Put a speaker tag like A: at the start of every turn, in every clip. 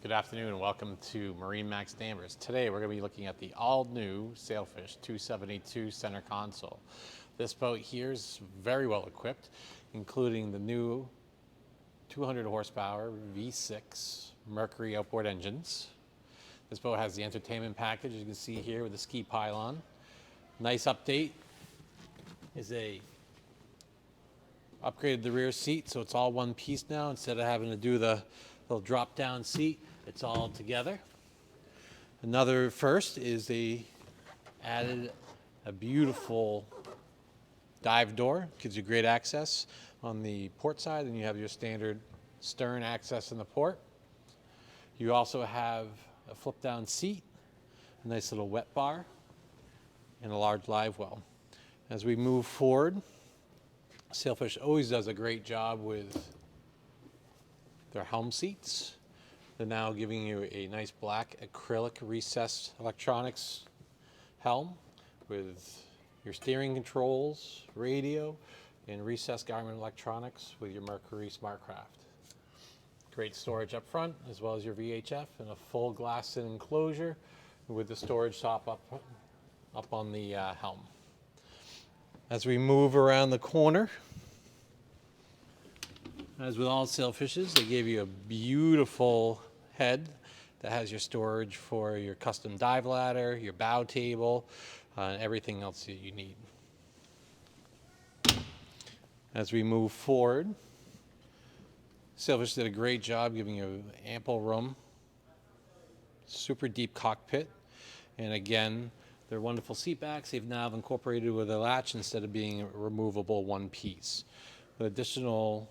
A: Good afternoon and welcome to MarineMax Danvers. Today we're going to be looking at the all-new Sailfish 272 center console. This boat here is very well equipped, including the new 200 horsepower V6 Mercury outboard engines. This boat has the entertainment package, as you can see here, with the ski pylon. Nice update is upgraded the rear seat, so it's all one piece now. Instead of having to do the little drop down seat, it's all together. Another first is they added a beautiful dive door. Gives you great access on the port side, and you have your standard stern access in the port. You also have a flip down seat, a nice little wet bar, and a large live well. As we move forward, Sailfish always does a great job with their Helm seats. They're now giving you a nice black acrylic recessed electronics helm with your steering controls, radio, and recessed Garmin electronics with your Mercury SmartCraft. Great storage up front, as well as your VHF, and a full glass-in enclosure with the storage top up on the helm. As we move around the corner, as with all Sailfishes, they gave you a beautiful head that has your storage for your custom dive ladder, your bow table, and everything else that you need. As we move forward, Sailfish did a great job giving you ample room, super deep cockpit, and again, their wonderful seat backs they've now incorporated with a latch instead of being a removable one piece. The additional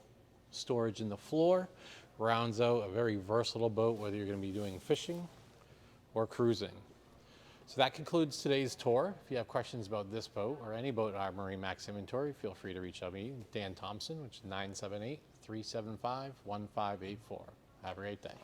A: storage in the floor rounds out a very versatile boat, whether you're going to be doing fishing or cruising. So that concludes today's tour. If you have questions about this boat or any boat in our MarineMax inventory, feel free to reach out to me, Dan Thompson, which is 978-375-1584. Have a great day.